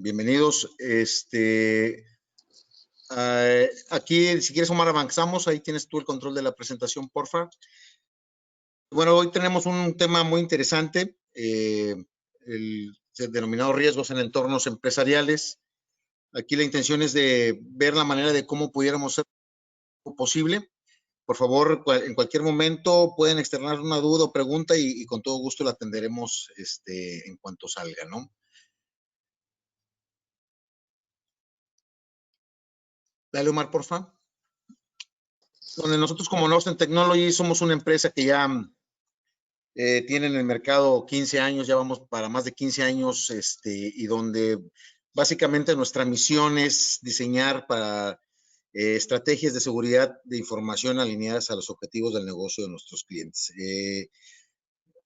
Bienvenidos. Aquí, si quieres, Omar, avanzamos. Ahí tienes tú el control de la presentación, porfa. Bueno, hoy tenemos un tema muy interesante, el denominado riesgos en entornos empresariales. Aquí la intención es de ver la manera de cómo pudiéramos ser posible. Por favor, en cualquier momento pueden externar una duda o pregunta y con todo gusto la atenderemos en cuanto salga, ¿no? Dale, Omar, porfa. Donde nosotros como Northern Technology somos una empresa que ya tiene en el mercado 15 años, ya vamos para más de 15 años, y donde básicamente nuestra misión es diseñar para estrategias de seguridad de información alineadas a los objetivos del negocio de nuestros clientes.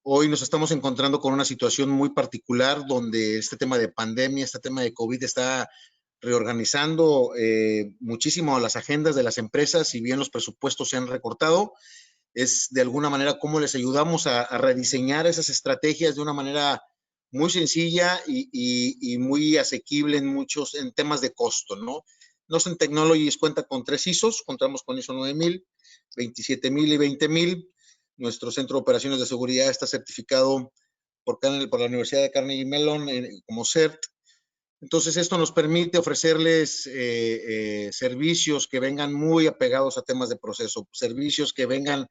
Hoy nos estamos encontrando con una situación muy particular donde este tema de pandemia, este tema de COVID está reorganizando muchísimo las agendas de las empresas, si bien los presupuestos se han recortado, es de alguna manera cómo les ayudamos a rediseñar esas estrategias de una manera muy sencilla y muy asequible en temas de costo, ¿no? Northern Technologies cuenta con 3 ISOs, contamos con ISO 9000, 27000 y 20000. Nuestro centro de operaciones de seguridad está certificado por la Universidad de Carnegie Mellon como CERT. Entonces, esto nos permite ofrecerles servicios que vengan muy apegados a temas de proceso, servicios que vengan,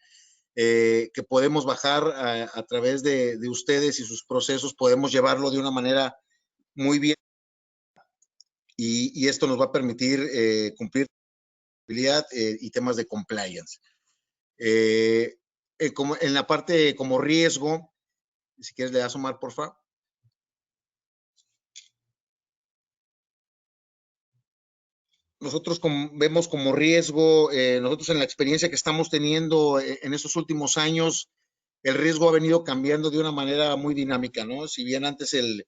que podemos bajar a través de ustedes y sus procesos, podemos llevarlo de una manera muy bien y esto nos va a permitir cumplir y temas de compliance. Como en la parte como riesgo, si quieres le das, Omar, por favor. Nosotros vemos como riesgo, nosotros en la experiencia que estamos teniendo en estos últimos años, el riesgo ha venido cambiando de una manera muy dinámica, ¿no? Si bien antes el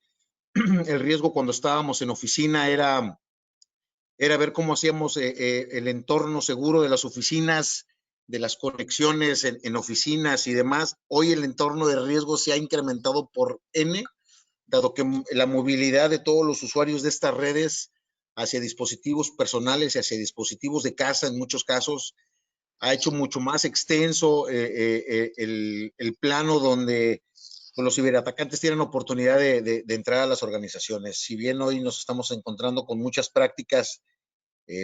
riesgo cuando estábamos en oficina era ver cómo hacíamos el entorno seguro de las oficinas, de las conexiones en oficinas y demás. Hoy el entorno de riesgo se ha incrementado por N, dado que la movilidad de todos los usuarios de estas redes hacia dispositivos personales y hacia dispositivos de casa, en muchos casos, ha hecho mucho más extenso el plano donde los ciberatacantes tienen oportunidad de entrar a las organizaciones. Si bien hoy nos estamos encontrando con muchas prácticas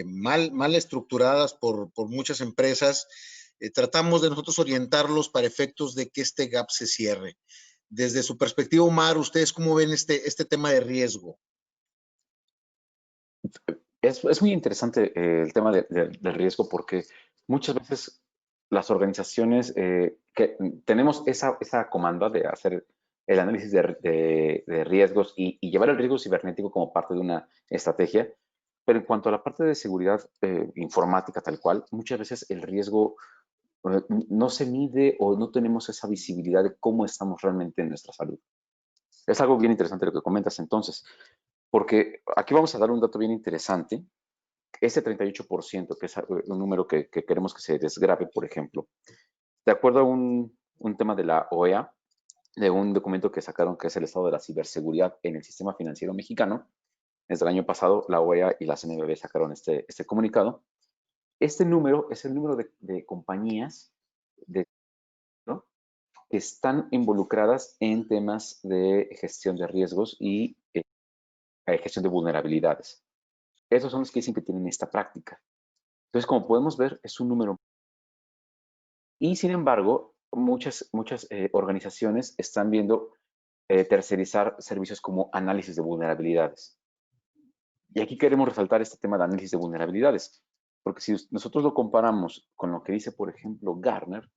mal estructuradas por muchas empresas, tratamos de nosotros orientarlos para efectos de que este gap se cierre. Desde su perspectiva, Omar, ¿ustedes cómo ven este tema de riesgo? Es muy interesante el tema del riesgo porque muchas veces las organizaciones que tenemos esa comanda de hacer el análisis de riesgos y llevar el riesgo cibernético como parte de una estrategia, pero en cuanto a la parte de seguridad informática tal cual, muchas veces el riesgo no se mide o no tenemos esa visibilidad de cómo estamos realmente en nuestra salud. Es algo bien interesante lo que comentas entonces, porque aquí vamos a dar un dato bien interesante. Ese 38%, que es un número que queremos que se desgrabe, por ejemplo, de acuerdo a un tema de la OEA, de un documento que sacaron que es el estado de la ciberseguridad en el sistema financiero mexicano, desde el año pasado la OEA y la CNBV sacaron este comunicado. Este número es el número de compañías ¿no? que están involucradas en temas de gestión de riesgos y gestión de vulnerabilidades. Esos son los que dicen que tienen esta práctica. Entonces, como podemos ver, es un número. Y sin embargo, muchas organizaciones están viendo tercerizar servicios como análisis de vulnerabilidades. Y aquí queremos resaltar este tema de análisis de vulnerabilidades, porque si nosotros lo comparamos con lo que dice, por ejemplo, Gartner,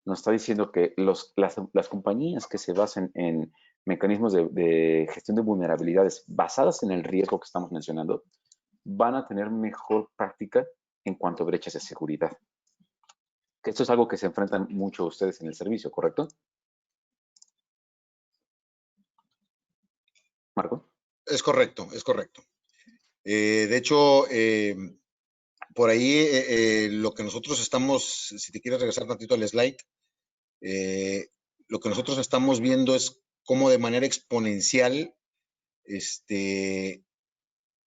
nos está diciendo que las compañías que se basen en mecanismos de gestión de vulnerabilidades basadas en el riesgo que estamos mencionando, van a tener mejor práctica en cuanto a brechas de seguridad. Que esto es algo que se enfrentan mucho ustedes en el servicio, ¿correcto? Marco. Es correcto, es correcto. De hecho, por ahí lo que nosotros estamos, si te quieres regresar tantito al slide, lo que nosotros estamos viendo es cómo de manera exponencial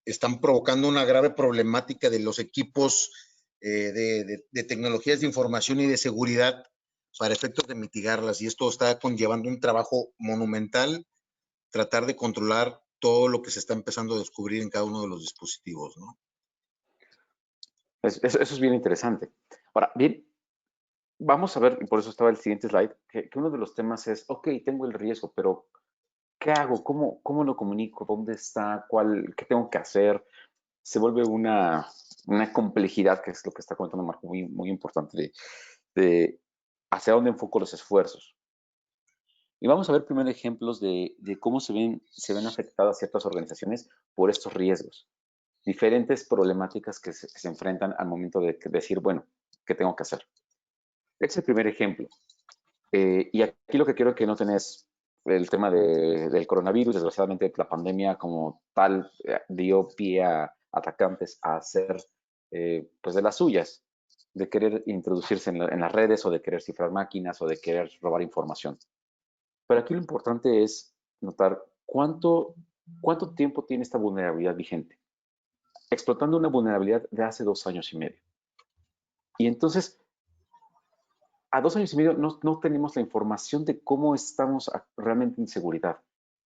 están provocando una grave problemática de los equipos de tecnologías de información y de seguridad para efectos de mitigarlas. Y esto está conllevando un trabajo monumental, tratar de controlar todo lo que se está empezando a descubrir en cada uno de los dispositivos, ¿no? Eso es bien interesante. Ahora, bien, vamos a ver, y por eso estaba el siguiente slide, que uno de los temas es, ok, tengo el riesgo, pero ¿qué hago? ¿Cómo lo comunico? ¿Dónde está? ¿Qué tengo que hacer? Se vuelve una complejidad, que es lo que está comentando Marco, muy, muy importante, de hacia dónde enfoco los esfuerzos. Y vamos a ver primero ejemplos de cómo se ven afectadas ciertas organizaciones por estos riesgos. Diferentes problemáticas que se enfrentan al momento de decir, bueno, ¿qué tengo que hacer? Este es el primer ejemplo. Y aquí lo que quiero que noten es el tema del coronavirus. Desgraciadamente, la pandemia como tal dio pie a atacantes a hacer pues de las suyas, de querer introducirse en las redes o de querer cifrar máquinas o de querer robar información. Pero aquí lo importante es notar cuánto tiempo tiene esta vulnerabilidad vigente. Explotando una vulnerabilidad de hace 2 años y medio. Y entonces, a 2 años y medio no tenemos la información de cómo estamos realmente en seguridad.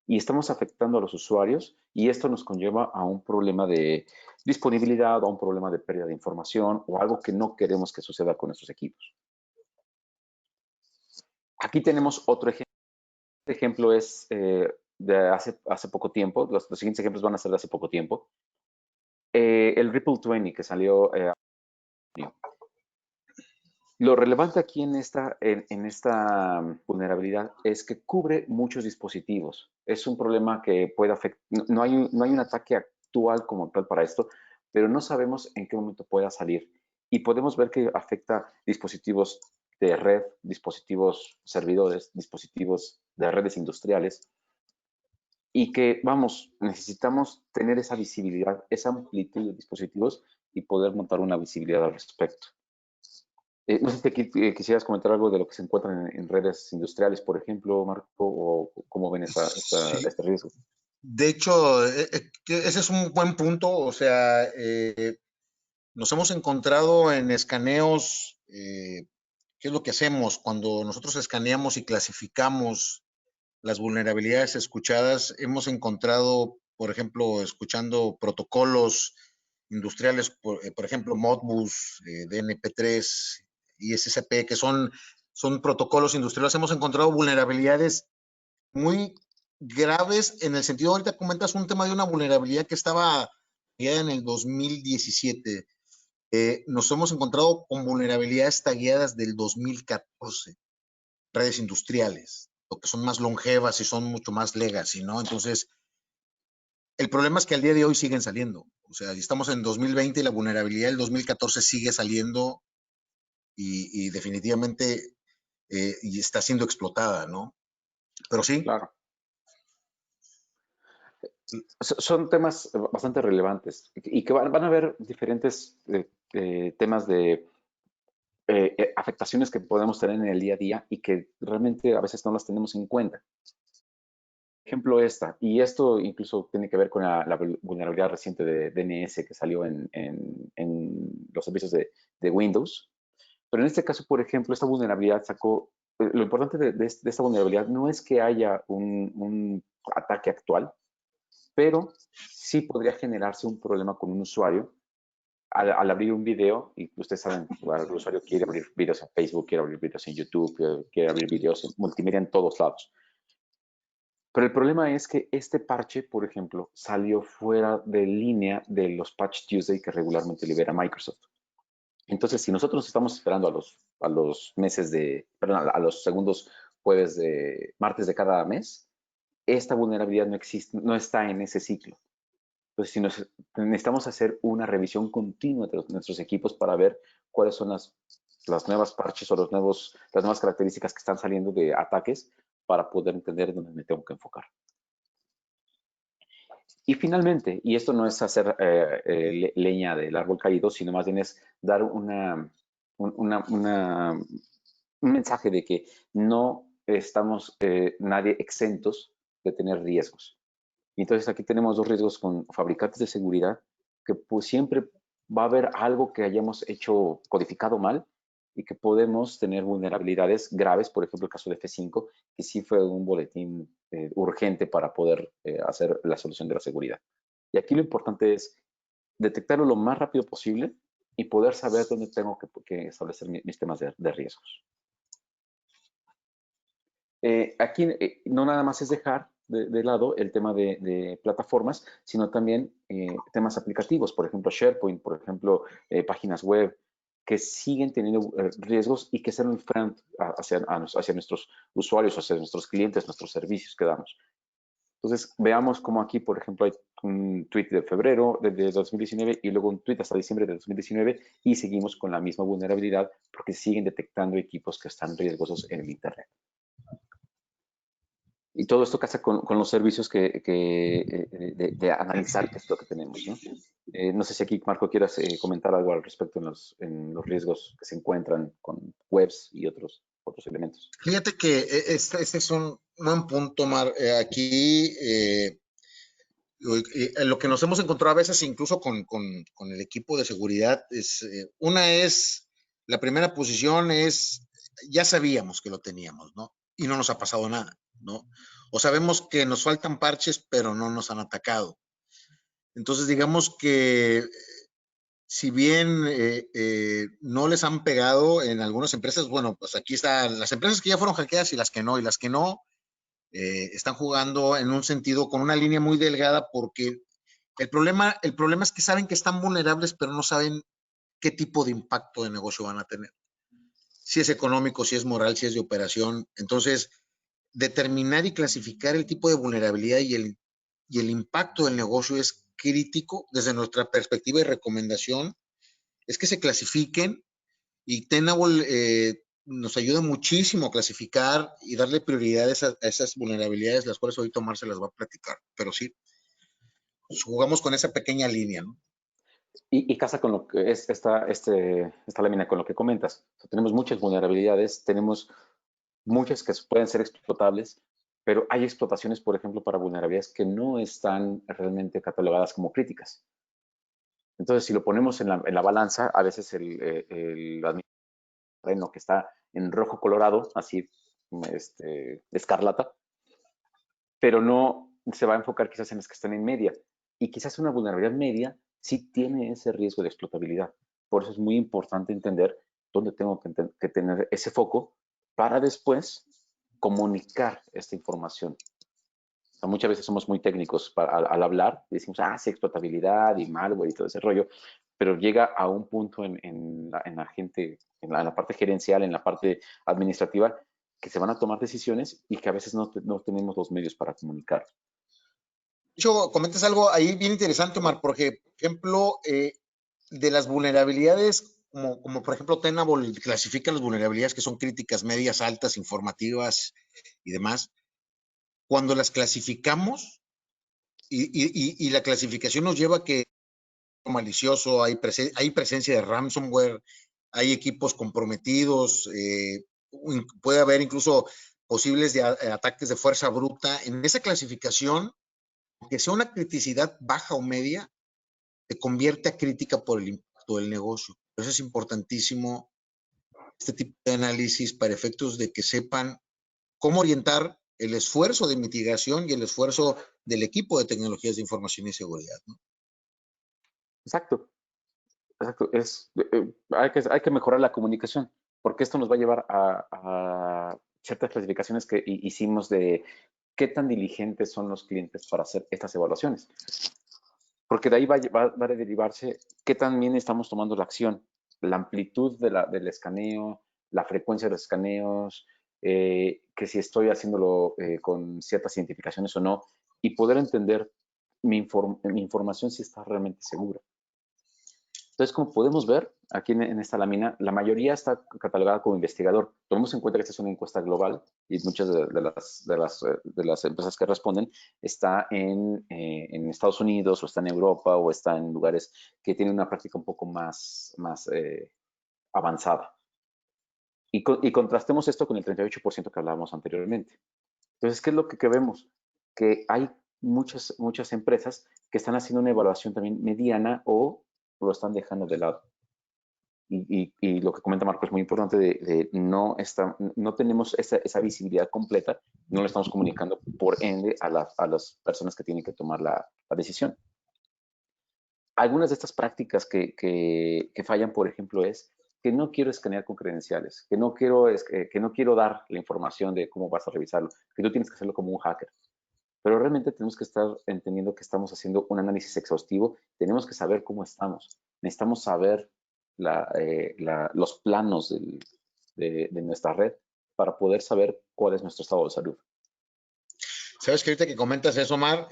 Y estamos afectando a los usuarios y esto nos conlleva a un problema de disponibilidad o a un problema de pérdida de información o algo que no queremos que suceda con nuestros equipos. Aquí tenemos otro ejemplo. Este ejemplo es de hace poco tiempo. Los siguientes ejemplos van a ser de hace poco tiempo. El Ripple 20 que salió lo relevante aquí en esta vulnerabilidad es que cubre muchos dispositivos. Es un problema que puede afectar, no hay un ataque actual como tal para esto, pero no sabemos en qué momento pueda salir. Y podemos ver que afecta dispositivos de red, dispositivos servidores, dispositivos de redes industriales, y que, vamos, necesitamos tener esa visibilidad, esa amplitud de dispositivos y poder montar una visibilidad al respecto. No sé si quisieras comentar algo de lo que se encuentra en redes industriales, por ejemplo, Marco, o cómo ven Sí, este riesgo. de hecho, ese es un buen punto. O sea, nos hemos encontrado en escaneos. ¿Qué es lo que hacemos? Cuando nosotros escaneamos y clasificamos las vulnerabilidades escuchadas, hemos encontrado, por ejemplo, escuchando protocolos industriales, por ejemplo, Modbus, DNP3 y SCP, que son protocolos industriales. Hemos encontrado vulnerabilidades muy graves en el sentido, ahorita comentas un tema de una vulnerabilidad que estaba ya en el 2017. Nos hemos encontrado con vulnerabilidades tagueadas del 2014, redes industriales, lo que son más longevas y son mucho más legacy, ¿no? Entonces, el problema es que al día de hoy siguen saliendo. O sea, estamos en 2020 y la vulnerabilidad del 2014 sigue saliendo y definitivamente y está siendo explotada, ¿no? Pero sí. Claro. Son temas bastante relevantes y que van a haber diferentes temas de afectaciones que podemos tener en el día a día y que realmente a veces no las tenemos en cuenta. Ejemplo esta, y esto incluso tiene que ver con la vulnerabilidad reciente de DNS que salió en los servicios de Windows. Pero en este caso, por ejemplo, esta vulnerabilidad sacó, lo importante de esta vulnerabilidad no es que haya un ataque actual, pero sí podría generarse un problema con un usuario al abrir un video, y ustedes saben, el usuario quiere abrir videos en Facebook, quiere abrir videos en YouTube, quiere abrir videos en multimedia en todos lados. Pero el problema es que este parche, por ejemplo, salió fuera de línea de los Patch Tuesday que regularmente libera Microsoft. Entonces, si nosotros estamos esperando a los meses a los segundos jueves martes de cada mes, esta vulnerabilidad no existe, no está en ese ciclo. Entonces, si necesitamos hacer una revisión continua de nuestros equipos para ver cuáles son las nuevas parches o las nuevas características que están saliendo de ataques para poder entender dónde me tengo que enfocar. Y finalmente, y esto no es hacer leña del árbol caído, sino más bien es dar un mensaje de que no estamos nadie exentos de tener riesgos. Y entonces aquí tenemos dos riesgos con fabricantes de seguridad, que pues siempre va a haber algo que hayamos hecho codificado mal y que podemos tener vulnerabilidades graves, por ejemplo el caso de F5, que sí fue un boletín urgente para poder hacer la solución de la seguridad. Y aquí lo importante es detectarlo lo más rápido posible y poder saber dónde tengo que establecer mis temas de riesgos. Aquí no nada más es dejar de lado el tema de plataformas, sino también temas aplicativos, por ejemplo SharePoint, por ejemplo páginas web, que siguen teniendo riesgos y que sean frente hacia nuestros usuarios, hacia nuestros clientes, nuestros servicios que damos. Entonces, veamos cómo aquí, por ejemplo, hay un tweet de febrero de 2019 y luego un tweet hasta diciembre de 2019 y seguimos con la misma vulnerabilidad porque siguen detectando equipos que están riesgosos en el Internet. Y todo esto casa con los servicios de analizar qué es lo que tenemos, ¿no? No sé si aquí, Marco, quieras comentar algo al respecto en los riesgos que se encuentran con webs y otros elementos. Fíjate que este es un buen punto, Mar. Aquí lo que nos hemos encontrado a veces, incluso con el equipo de seguridad, es la primera posición es, ya sabíamos que lo teníamos, ¿no? Y no nos ha pasado nada, ¿no? O sabemos que nos faltan parches, pero no nos han atacado. Entonces, digamos que si bien no les han pegado en algunas empresas, bueno, pues aquí están las empresas que ya fueron hackeadas y las que no, están jugando en un sentido con una línea muy delgada porque el problema es que saben que están vulnerables, pero no saben qué tipo de impacto de negocio van a tener. Si es económico, si es moral, si es de operación. Entonces, determinar y clasificar el tipo de vulnerabilidad y el impacto del negocio es crítico desde nuestra perspectiva y recomendación. Es que se clasifiquen y Tenable nos ayuda muchísimo a clasificar y darle prioridad a esas vulnerabilidades, las cuales ahorita Omar se las va a platicar. Pero sí, jugamos con esa pequeña línea, ¿no? Y casa con lo que es esta lámina con lo que comentas. O sea, tenemos muchas vulnerabilidades, tenemos muchas que pueden ser explotables, pero hay explotaciones, por ejemplo, para vulnerabilidades que no están realmente catalogadas como críticas. Entonces, si lo ponemos en la balanza, a veces el terreno que está en rojo colorado, así escarlata, pero no se va a enfocar quizás en las que están en media. Y quizás una vulnerabilidad media sí tiene ese riesgo de explotabilidad. Por eso es muy importante entender dónde tengo que tener ese foco para después comunicar esta información. O sea, muchas veces somos muy técnicos al hablar, y decimos, sí, explotabilidad y malware y todo ese rollo, pero llega a un punto en la gente, en la parte gerencial, en la parte administrativa, que se van a tomar decisiones y que a veces no tenemos los medios para comunicar. De hecho, comentas algo ahí bien interesante, Omar, porque, por ejemplo, de las vulnerabilidades, como por ejemplo Tenable clasifica las vulnerabilidades que son críticas, medias, altas, informativas y demás. Cuando las clasificamos y la clasificación nos lleva a que malicioso, hay presencia de ransomware, hay equipos comprometidos, puede haber incluso posibles ataques de fuerza bruta. En esa clasificación, aunque sea una criticidad baja o media, se convierte a crítica por el impacto del negocio. Por eso es importantísimo este tipo de análisis para efectos de que sepan cómo orientar el esfuerzo de mitigación y el esfuerzo del equipo de tecnologías de información y seguridad, ¿no? Exacto, exacto. Hay que mejorar la comunicación, porque esto nos va a llevar a ciertas clasificaciones que hicimos de qué tan diligentes son los clientes para hacer estas evaluaciones. Porque de ahí va a derivarse qué tan bien estamos tomando la acción, la amplitud del escaneo, la frecuencia de los escaneos, que si estoy haciéndolo con ciertas identificaciones o no, y poder entender mi información si está realmente segura. Entonces, como podemos ver aquí en esta lámina, la mayoría está catalogada como investigador. Tomemos en cuenta que esta es una encuesta global y muchas de las empresas que responden está en Estados Unidos o está en Europa o está en lugares que tienen una práctica un poco más avanzada. Y contrastemos esto con el 38% que hablábamos anteriormente. Entonces, ¿qué es lo que vemos? Que hay muchas empresas que están haciendo una evaluación también mediana o lo están dejando de lado. Y lo que comenta Marco es muy importante no tenemos esa visibilidad completa, no lo estamos comunicando por ende a las personas que tienen que tomar la decisión. Algunas de estas prácticas que fallan, por ejemplo, es que no quiero escanear con credenciales, que no quiero dar la información de cómo vas a revisarlo, que tú tienes que hacerlo como un hacker. Pero realmente tenemos que estar entendiendo que estamos haciendo un análisis exhaustivo, tenemos que saber cómo estamos, necesitamos saber los planos de nuestra red para poder saber cuál es nuestro estado de salud. Sabes que ahorita que comentas eso, Omar,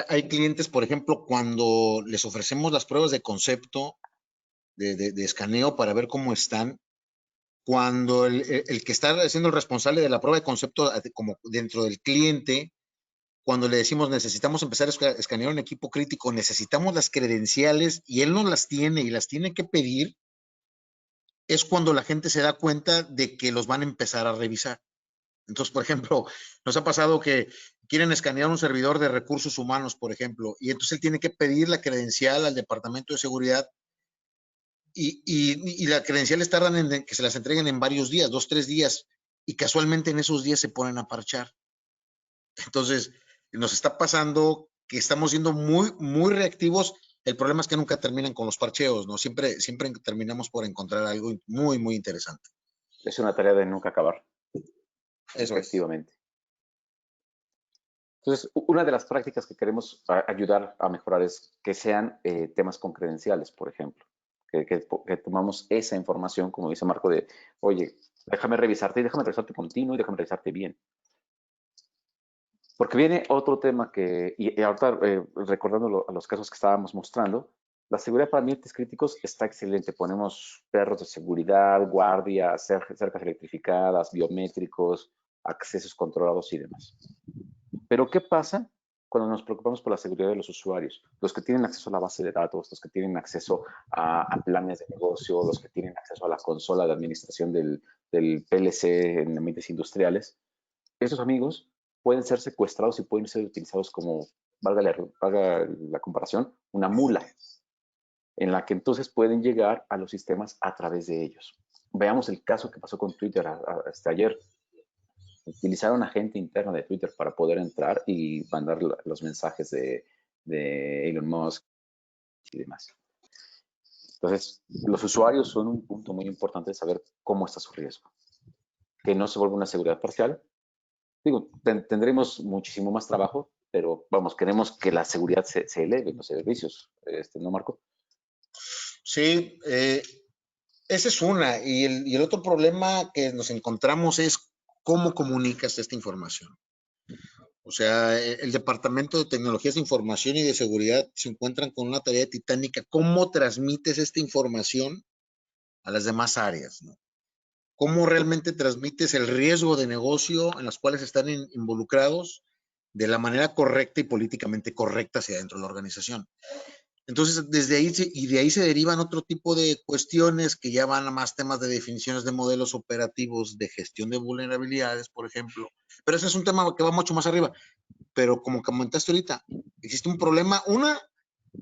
hay clientes, por ejemplo, cuando les ofrecemos las pruebas de concepto de escaneo para ver cómo están, cuando el que está siendo el responsable de la prueba de concepto como dentro del cliente, cuando le decimos necesitamos empezar a escanear un equipo crítico, necesitamos las credenciales y él no las tiene y las tiene que pedir, es cuando la gente se da cuenta de que los van a empezar a revisar. Entonces, por ejemplo, nos ha pasado que quieren escanear un servidor de recursos humanos, por ejemplo, y entonces él tiene que pedir la credencial al departamento de seguridad y las credenciales tardan en que se las entreguen en varios días, 2, 3 días, y casualmente en esos días se ponen a parchar. Entonces, nos está pasando que estamos siendo muy, muy reactivos. El problema es que nunca terminan con los parcheos, ¿no? Siempre terminamos por encontrar algo muy, muy interesante. Es una tarea de nunca acabar. Eso efectivamente. Entonces, una de las prácticas que queremos ayudar a mejorar es que sean temas con credenciales, por ejemplo. Que tomamos esa información, como dice Marco, de, oye, déjame revisarte y déjame revisarte continuo y déjame revisarte bien. Porque viene otro tema y ahorita recordando a los casos que estábamos mostrando, la seguridad para ambientes críticos está excelente. Ponemos perros de seguridad, guardias, cercas electrificadas, biométricos, accesos controlados y demás. Pero ¿qué pasa cuando nos preocupamos por la seguridad de los usuarios? Los que tienen acceso a la base de datos, los que tienen acceso a planes de negocio, los que tienen acceso a la consola de administración del PLC en ambientes industriales. Esos amigos pueden ser secuestrados y pueden ser utilizados como, valga la comparación, una mula, en la que entonces pueden llegar a los sistemas a través de ellos. Veamos el caso que pasó con Twitter hasta ayer. Utilizaron a gente interna de Twitter para poder entrar y mandar los mensajes de Elon Musk y demás. Entonces, los usuarios son un punto muy importante de saber cómo está su riesgo. Que no se vuelva una seguridad parcial. Digo, tendremos muchísimo más trabajo, pero vamos, queremos que la seguridad se eleve en los servicios, ¿no, Marco? Sí, esa es una. Y el otro problema que nos encontramos es cómo comunicas esta información. O sea, el Departamento de Tecnologías de Información y de Seguridad se encuentran con una tarea titánica. ¿Cómo transmites esta información a las demás áreas, ¿no? ¿Cómo realmente transmites el riesgo de negocio en las cuales están involucrados de la manera correcta y políticamente correcta hacia dentro de la organización? Entonces, desde ahí de ahí se derivan otro tipo de cuestiones que ya van a más temas de definiciones de modelos operativos, de gestión de vulnerabilidades, por ejemplo. Pero ese es un tema que va mucho más arriba. Pero como comentaste ahorita, existe un problema, una,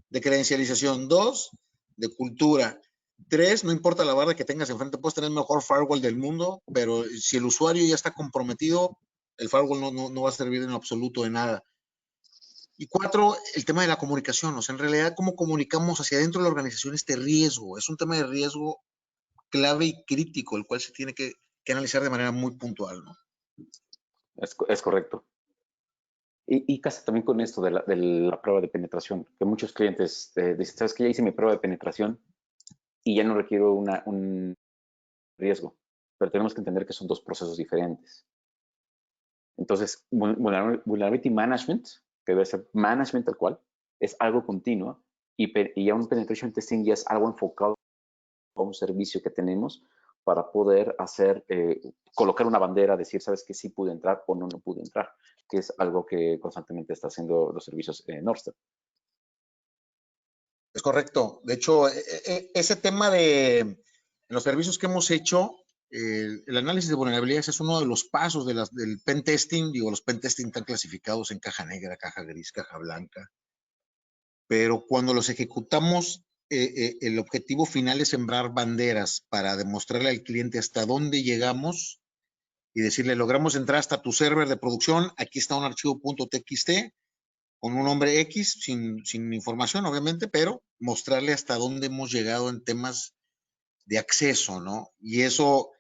de credencialización, dos, de cultura, tres, no importa la barra que tengas enfrente, puedes tener el mejor firewall del mundo, pero si el usuario ya está comprometido, el firewall no va a servir en absoluto de nada. Y cuatro, el tema de la comunicación. O sea, en realidad, ¿cómo comunicamos hacia adentro de la organización este riesgo? Es un tema de riesgo clave y crítico, el cual se tiene que analizar de manera muy puntual, ¿no? Es correcto. Y casi también con esto de la prueba de penetración, que muchos clientes dicen, ¿sabes qué? Ya hice mi prueba de penetración y ya no requiero un riesgo. Pero tenemos que entender que son dos procesos diferentes. Entonces, Vulnerability Management, que debe ser management tal cual, es algo continuo y ya un Penetration Testing ya es algo enfocado a un servicio que tenemos para poder colocar una bandera, decir, ¿sabes qué? Sí pude entrar o no pude entrar, que es algo que constantemente está haciendo los servicios Northstar. Es correcto. De hecho, ese tema de los servicios que hemos hecho, el análisis de vulnerabilidades es uno de los pasos del pen testing. Digo, los pen testing están clasificados en caja negra, caja gris, caja blanca, pero cuando los ejecutamos, el objetivo final es sembrar banderas para demostrarle al cliente hasta dónde llegamos y decirle, logramos entrar hasta tu server de producción, aquí está un archivo .txt con un nombre X, sin información, obviamente, pero mostrarle hasta dónde hemos llegado en temas de acceso, ¿no? Y eso,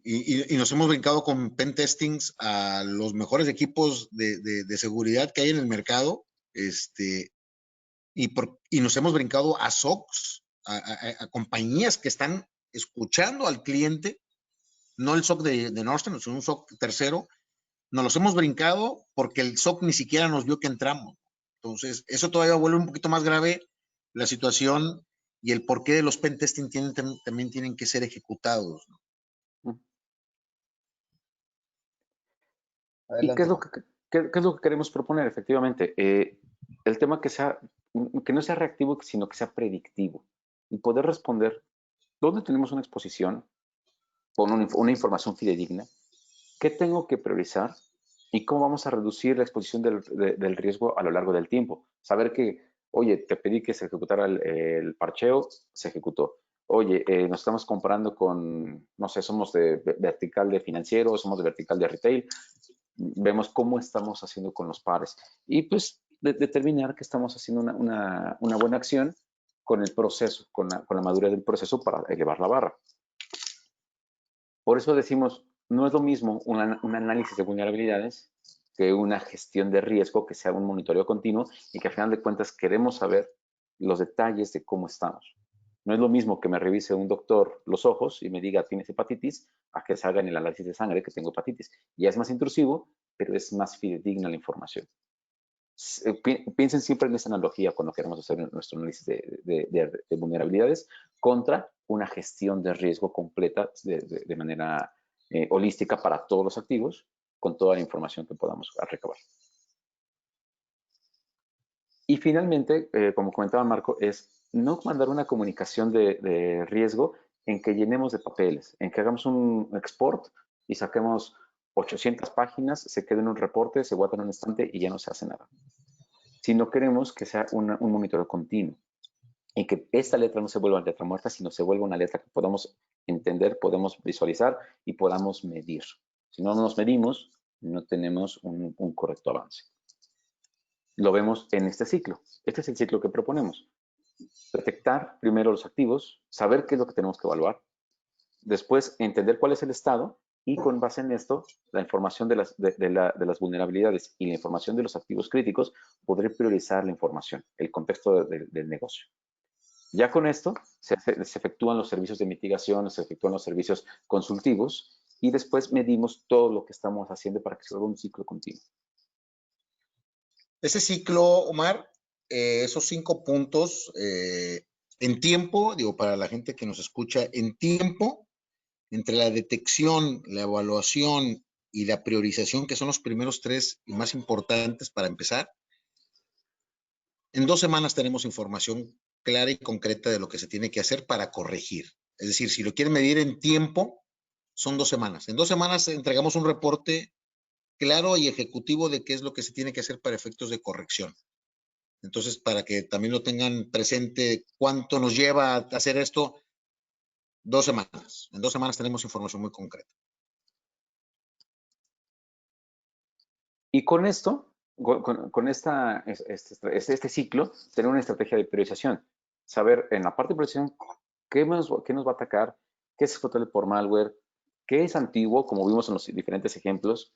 y nos hemos brincado con pen testings a los mejores equipos de seguridad que hay en el mercado, y nos hemos brincado a SOCs, a compañías que están escuchando al cliente, no el SOC de Northern, sino un SOC tercero. Nos los hemos brincado porque el SOC ni siquiera nos vio que entramos. Entonces, eso todavía vuelve un poquito más grave la situación y el porqué de los pen testing también tienen que ser ejecutados, ¿no? ¿Y qué es lo que queremos proponer? Efectivamente, el tema que no sea reactivo, sino que sea predictivo y poder responder dónde tenemos una exposición con una información fidedigna, qué tengo que priorizar y cómo vamos a reducir la exposición del riesgo a lo largo del tiempo. Saber que, oye, te pedí que se ejecutara el parcheo, se ejecutó. Oye, nos estamos comparando con, no sé, somos de vertical de financiero, somos de vertical de retail, vemos cómo estamos haciendo con los pares y pues determinar que estamos haciendo una buena acción con el proceso, con la madurez del proceso para elevar la barra. Por eso decimos, no es lo mismo un análisis de vulnerabilidades que una gestión de riesgo, que sea un monitoreo continuo y que al final de cuentas queremos saber los detalles de cómo estamos. No es lo mismo que me revise un doctor los ojos y me diga tienes hepatitis, a que salga en el análisis de sangre que tengo hepatitis. Ya es más intrusivo, pero es más fidedigna la información. Piensen siempre en esa analogía cuando queremos hacer nuestro análisis de vulnerabilidades contra una gestión de riesgo completa de manera holística para todos los activos con toda la información que podamos recabar. Y finalmente, como comentaba Marco, es no mandar una comunicación de riesgo en que llenemos de papeles, en que hagamos un export y saquemos 800 páginas, se quede en un reporte, se guarda en un estante y ya no se hace nada. Si no queremos que sea un monitoreo continuo y que esta letra no se vuelva letra muerta, sino se vuelva una letra que podamos entender, podemos visualizar y podamos medir. Si no nos medimos, no tenemos un correcto avance. Lo vemos en este ciclo. Este es el ciclo que proponemos. Detectar primero los activos, saber qué es lo que tenemos que evaluar, después entender cuál es el estado y con base en esto, la información de las vulnerabilidades y la información de los activos críticos, podré priorizar la información, el contexto del negocio. Ya con esto se efectúan los servicios de mitigación, se efectúan los servicios consultivos y después medimos todo lo que estamos haciendo para que se haga un ciclo continuo. Ese ciclo, Omar, esos 5 puntos en tiempo, digo, para la gente que nos escucha, en tiempo, entre la detección, la evaluación y la priorización, que son los primeros 3 y más importantes para empezar, en 2 semanas tenemos información clara y concreta de lo que se tiene que hacer para corregir. Es decir, si lo quieren medir en tiempo, son 2 semanas. En 2 semanas entregamos un reporte claro y ejecutivo de qué es lo que se tiene que hacer para efectos de corrección. Entonces, para que también lo tengan presente, cuánto nos lleva a hacer esto, 2 semanas. En 2 semanas tenemos información muy concreta. Y con esto, con este ciclo, tener una estrategia de priorización. Saber en la parte de priorización qué nos va a atacar, qué es explotable por malware, qué es antiguo, como vimos en los diferentes ejemplos,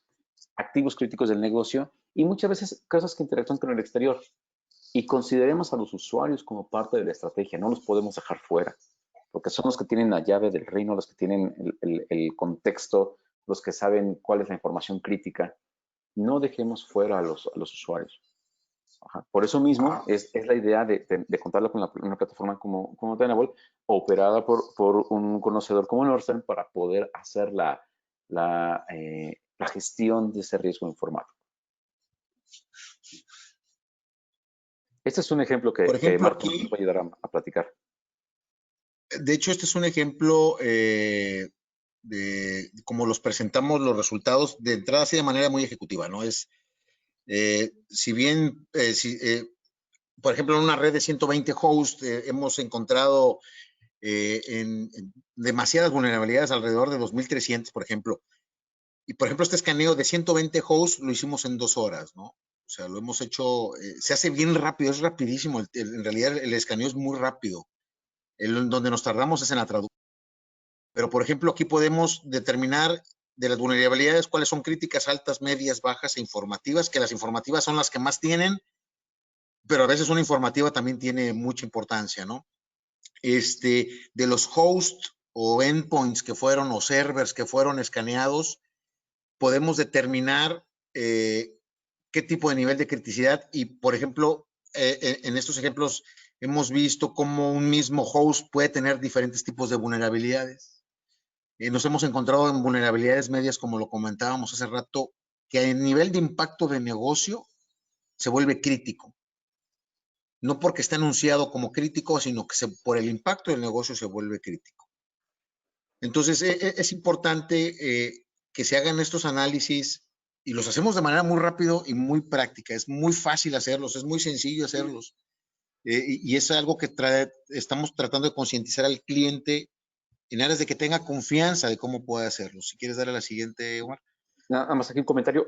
activos críticos del negocio y muchas veces cosas que interactúan con el exterior. Y consideremos a los usuarios como parte de la estrategia, no los podemos dejar fuera, porque son los que tienen la llave del reino, los que tienen el contexto, los que saben cuál es la información crítica. No dejemos fuera a los usuarios. Ajá. Por eso mismo es la idea de contarlo con una plataforma como Tenable, operada por un conocedor como Northern para poder hacer la gestión de ese riesgo informático. Este es un ejemplo Por que ejemplo, Marco aquí, nos va a ayudar a platicar. de hecho, este es un ejemplo cómo los presentamos los resultados de entrada así de manera muy ejecutiva, ¿no? Si bien, por ejemplo, en una red de 120 hosts hemos encontrado en demasiadas vulnerabilidades, alrededor de 2.300, por ejemplo. Y, por ejemplo, este escaneo de 120 hosts lo hicimos en 2 horas, ¿no? O sea, lo hemos hecho, se hace bien rápido, es rapidísimo. En realidad, el escaneo es muy rápido. Donde nos tardamos es en la traducción. Pero, por ejemplo, aquí podemos determinar de las vulnerabilidades cuáles son críticas, altas, medias, bajas e informativas, que las informativas son las que más tienen, pero a veces una informativa también tiene mucha importancia, ¿no? De los hosts o endpoints que fueron, o servers que fueron escaneados, podemos determinar qué tipo de nivel de criticidad y, por ejemplo, en estos ejemplos hemos visto cómo un mismo host puede tener diferentes tipos de vulnerabilidades. Nos hemos encontrado en vulnerabilidades medias, como lo comentábamos hace rato, que a nivel de impacto de negocio se vuelve crítico. No porque está anunciado como crítico, sino que por el impacto del negocio se vuelve crítico. Entonces, es importante que se hagan estos análisis y los hacemos de manera muy rápido y muy práctica. Es muy fácil hacerlos, es muy sencillo hacerlos. Y es algo que estamos tratando de concientizar al cliente en aras de que tenga confianza de cómo puede hacerlo. Si quieres darle a la siguiente, Omar. Nada más aquí un comentario.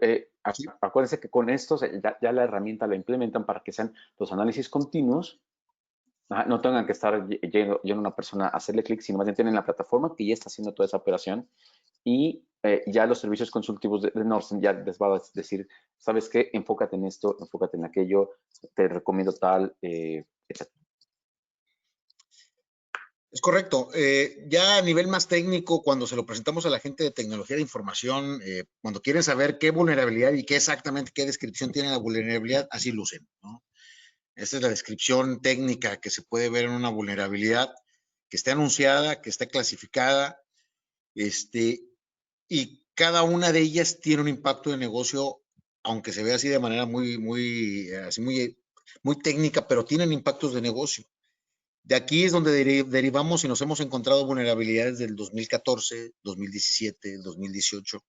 Sí. Acuérdense que con estos ya la herramienta la implementan para que sean los análisis continuos. No tengan que estar yendo una persona a hacerle clic, sino más bien tienen la plataforma que ya está haciendo toda esa operación y ya los servicios consultivos de Nordson ya les va a decir, ¿sabes qué? Enfócate en esto, enfócate en aquello, te recomiendo tal, etc. Es correcto. Ya a nivel más técnico, cuando se lo presentamos a la gente de tecnología de información, cuando quieren saber qué vulnerabilidad y qué exactamente qué descripción tiene la vulnerabilidad, así lucen, ¿no? Esta es la descripción técnica que se puede ver en una vulnerabilidad que esté anunciada, que esté clasificada, y cada una de ellas tiene un impacto de negocio, aunque se vea así de manera muy técnica, pero tienen impactos de negocio. De aquí es donde derivamos y nos hemos encontrado vulnerabilidades del 2014, 2017, 2018.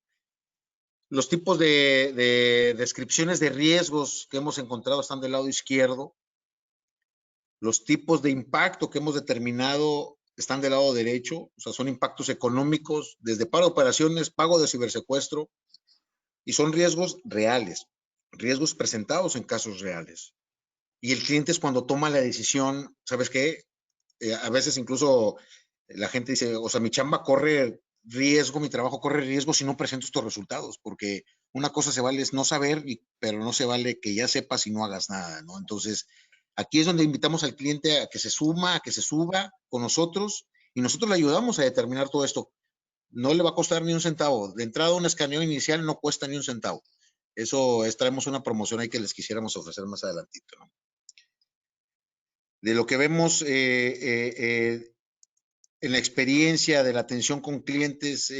Los tipos de descripciones de riesgos que hemos encontrado están del lado izquierdo. Los tipos de impacto que hemos determinado están del lado derecho, o sea, son impactos económicos, desde paro de operaciones, pago de cibersecuestro, y son riesgos reales, riesgos presentados en casos reales. Y el cliente es cuando toma la decisión, ¿sabes qué? A veces incluso la gente dice, o sea, mi chamba corre riesgo, mi trabajo corre riesgo si no presento estos resultados, porque una cosa se vale es no saber, pero no se vale que ya sepas y no hagas nada, ¿no? Entonces, aquí es donde invitamos al cliente a que se suma, a que se suba con nosotros y nosotros le ayudamos a determinar todo esto. No le va a costar ni un centavo. De entrada, un escaneo inicial no cuesta ni un centavo. Eso traemos una promoción ahí que les quisiéramos ofrecer más adelantito, ¿no? De lo que vemos en la experiencia de la atención con clientes,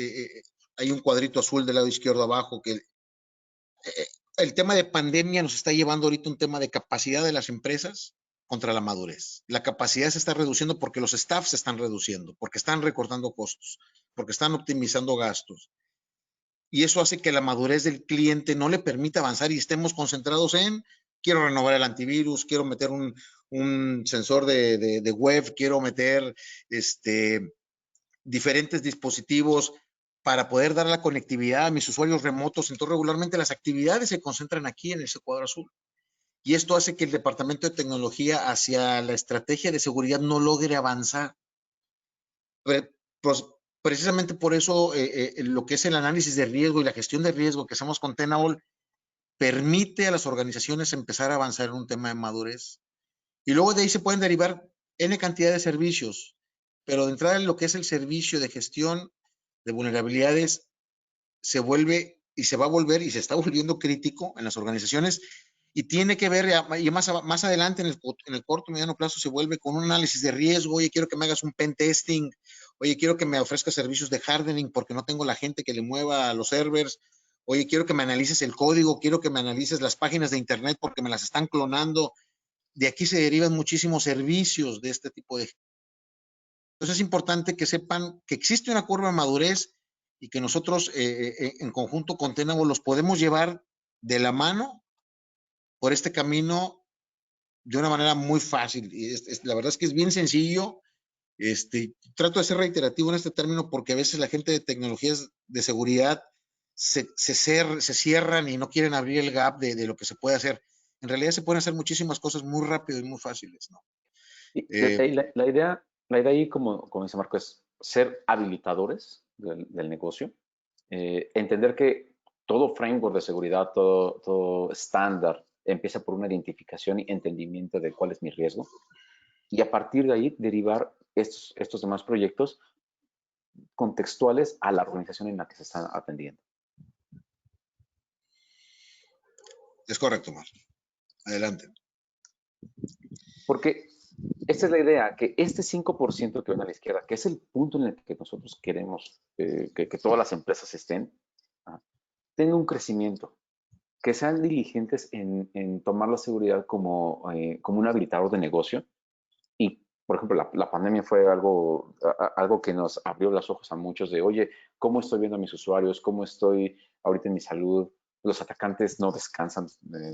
hay un cuadrito azul del lado izquierdo abajo que el tema de pandemia nos está llevando ahorita un tema de capacidad de las empresas contra la madurez. La capacidad se está reduciendo porque los staffs se están reduciendo, porque están recortando costos, porque están optimizando gastos. Y eso hace que la madurez del cliente no le permita avanzar y estemos concentrados en, quiero renovar el antivirus, quiero meter un sensor de web, quiero meter diferentes dispositivos para poder dar la conectividad a mis usuarios remotos. Entonces, regularmente las actividades se concentran aquí en ese cuadro azul. Y esto hace que el departamento de tecnología hacia la estrategia de seguridad no logre avanzar. Pues, precisamente por eso lo que es el análisis de riesgo y la gestión de riesgo que hacemos con Tenable permite a las organizaciones empezar a avanzar en un tema de madurez. Y luego de ahí se pueden derivar N cantidad de servicios, pero de entrada en lo que es el servicio de gestión de vulnerabilidades se vuelve y se va a volver y se está volviendo crítico en las organizaciones y tiene que ver, y más adelante en el corto y mediano plazo se vuelve con un análisis de riesgo. Oye, quiero que me hagas un pen testing, oye, quiero que me ofrezcas servicios de hardening porque no tengo la gente que le mueva a los servers, oye, quiero que me analices el código, quiero que me analices las páginas de internet porque me las están clonando. De aquí se derivan muchísimos servicios de este tipo de. Entonces es importante que sepan que existe una curva de madurez y que nosotros en conjunto con Tenable los podemos llevar de la mano por este camino de una manera muy fácil. Y la verdad es que es bien sencillo. Trato de ser reiterativo en este término porque a veces la gente de tecnologías de seguridad se cierran y no quieren abrir el gap de lo que se puede hacer. En realidad se pueden hacer muchísimas cosas muy rápido y muy fáciles, ¿no? La idea ahí, como dice Marco, es ser habilitadores del negocio, entender que todo framework de seguridad, todo estándar, empieza por una identificación y entendimiento de cuál es mi riesgo, y a partir de ahí derivar estos demás proyectos contextuales a la organización en la que se están atendiendo. Es correcto, Mar. Adelante. Porque esta es la idea, que este 5% que ven a la izquierda, que es el punto en el que nosotros queremos que todas las empresas estén, tenga un crecimiento, que sean diligentes en tomar la seguridad como un habilitador de negocio. Y, por ejemplo, la pandemia fue algo que nos abrió los ojos a muchos de, oye, ¿cómo estoy viendo a mis usuarios? ¿Cómo estoy ahorita en mi salud? Los atacantes no descansan,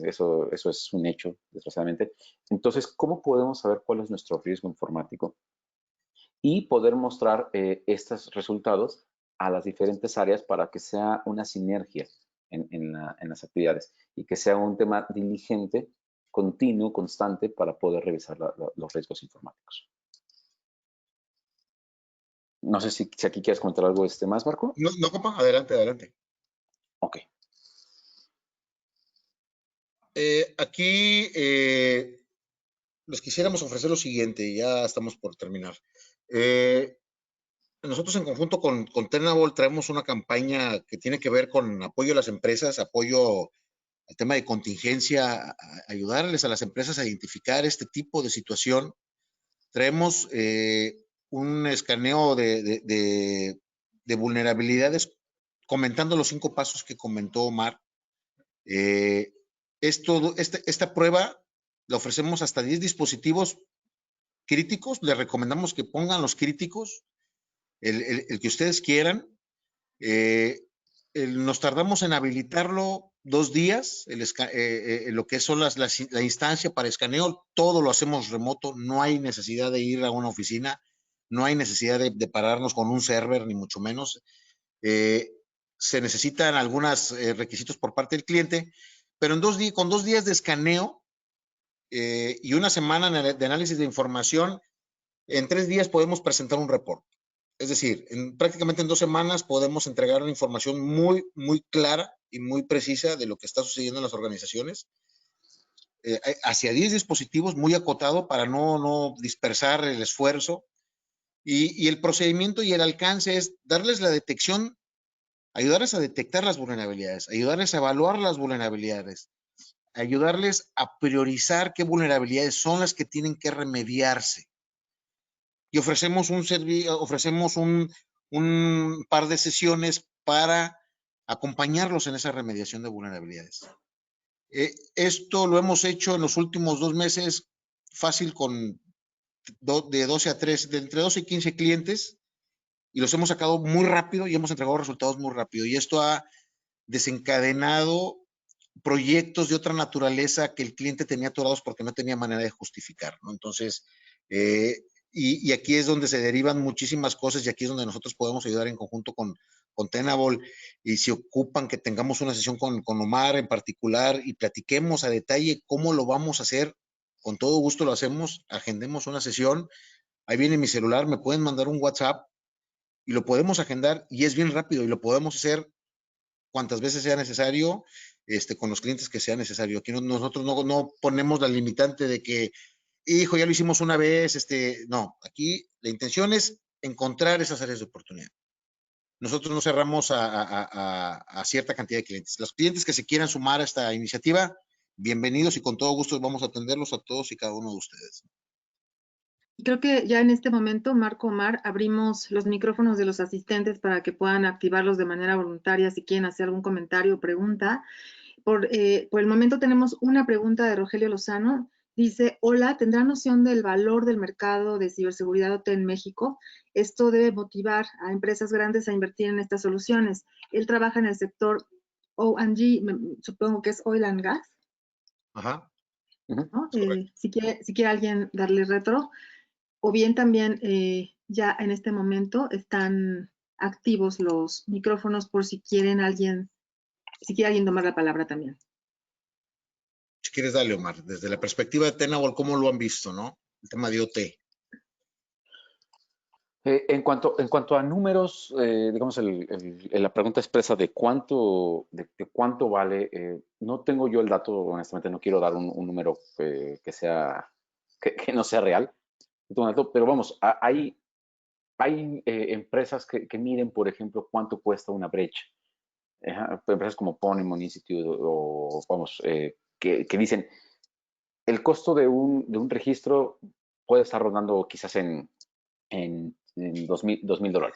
eso es un hecho, desgraciadamente. Entonces, ¿cómo podemos saber cuál es nuestro riesgo informático? Y poder mostrar estos resultados a las diferentes áreas para que sea una sinergia en las actividades y que sea un tema diligente, continuo, constante para poder revisar los riesgos informáticos. No sé si aquí quieres comentar algo más, Marco. No, compa, adelante. Ok. Aquí les quisiéramos ofrecer lo siguiente, ya estamos por terminar. Nosotros en conjunto con Tenable traemos una campaña que tiene que ver con apoyo a las empresas, apoyo al tema de contingencia, ayudarles a las empresas a identificar este tipo de situación. Traemos un escaneo de vulnerabilidades comentando los 5 pasos que comentó Omar. Esta prueba la ofrecemos hasta 10 dispositivos críticos. Les recomendamos que pongan los críticos, el que ustedes quieran. Nos tardamos en habilitarlo 2 días, lo que son la instancia para escaneo, todo lo hacemos remoto, no hay necesidad de ir a una oficina, no hay necesidad de pararnos con un server, ni mucho menos. Se necesitan algunos requisitos por parte del cliente, pero con 2 días de escaneo y una semana de análisis de información, en 3 días podemos presentar un reporte. Es decir, prácticamente en 2 semanas podemos entregar una información muy, muy clara y muy precisa de lo que está sucediendo en las organizaciones. Hacia 10 dispositivos, muy acotado para no dispersar el esfuerzo. Y el procedimiento y el alcance es darles la detección, ayudarles a detectar las vulnerabilidades, ayudarles a evaluar las vulnerabilidades, ayudarles a priorizar qué vulnerabilidades son las que tienen que remediarse. Y ofrecemos un par de sesiones para acompañarlos en esa remediación de vulnerabilidades. Esto lo hemos hecho en los últimos 2 meses fácil con de 12 a 3, de entre 12 y 15 clientes, y los hemos sacado muy rápido y hemos entregado resultados muy rápido. Y esto ha desencadenado proyectos de otra naturaleza que el cliente tenía atorados porque no tenía manera de justificar, ¿no? Entonces, y aquí es donde se derivan muchísimas cosas y aquí es donde nosotros podemos ayudar en conjunto con Tenable, y si ocupan que tengamos una sesión con Omar en particular y platiquemos a detalle cómo lo vamos a hacer, con todo gusto lo hacemos, agendemos una sesión, ahí viene mi celular, me pueden mandar un WhatsApp y lo podemos agendar y es bien rápido y lo podemos hacer cuantas veces sea necesario, con los clientes que sea necesario. Aquí nosotros no ponemos la limitante de que, hijo, ya lo hicimos una vez, no, aquí la intención es encontrar esas áreas de oportunidad. Nosotros no cerramos a cierta cantidad de clientes. Los clientes que se quieran sumar a esta iniciativa, bienvenidos y con todo gusto vamos a atenderlos a todos y cada uno de ustedes. Creo que ya en este momento, Marco, Omar, abrimos los micrófonos de los asistentes para que puedan activarlos de manera voluntaria si quieren hacer algún comentario o pregunta. Por el momento tenemos una pregunta de Rogelio Lozano. Dice, hola, ¿tendrá noción del valor del mercado de ciberseguridad OT en México? Esto debe motivar a empresas grandes a invertir en estas soluciones. Él trabaja en el sector O&G, supongo que es Oil and Gas, Ajá, ¿no? es correcto. Si quiere alguien darle retro, o bien también ya en este momento están activos los micrófonos por si quiere alguien tomar la palabra también. Si quieres, dale, Omar. Desde la perspectiva de Tenable, ¿cómo lo han visto, no? El tema de OT. En cuanto a números, digamos, la pregunta expresa de cuánto vale, no tengo yo el dato, honestamente, no quiero dar un número que no sea real, pero vamos, hay empresas que miden, por ejemplo, cuánto cuesta una brecha. Empresas como Ponemon Institute o vamos, que dicen, el costo de un registro puede estar rondando quizás en $2,000.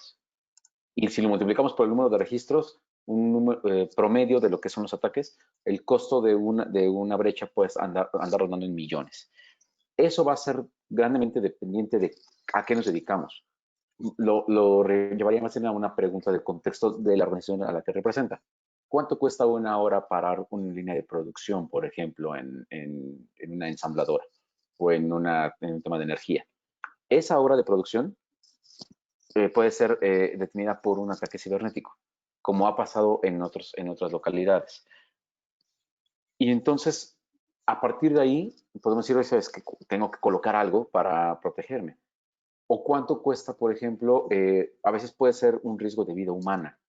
Y si lo multiplicamos por el número de registros, un número promedio de lo que son los ataques, el costo de una brecha puede andar rondando en millones. Eso va a ser grandemente dependiente de a qué nos dedicamos. Lo llevaría más a una pregunta del contexto de la organización a la que representa. ¿Cuánto cuesta una hora parar una línea de producción, por ejemplo, en una ensambladora o en un tema de energía? Esa hora de producción puede ser detenida por un ataque cibernético, como ha pasado en otras localidades. Y entonces, a partir de ahí, podemos decir, ¿sabes que tengo que colocar algo para protegerme? ¿O cuánto cuesta, por ejemplo, a veces puede ser un riesgo de vida humana?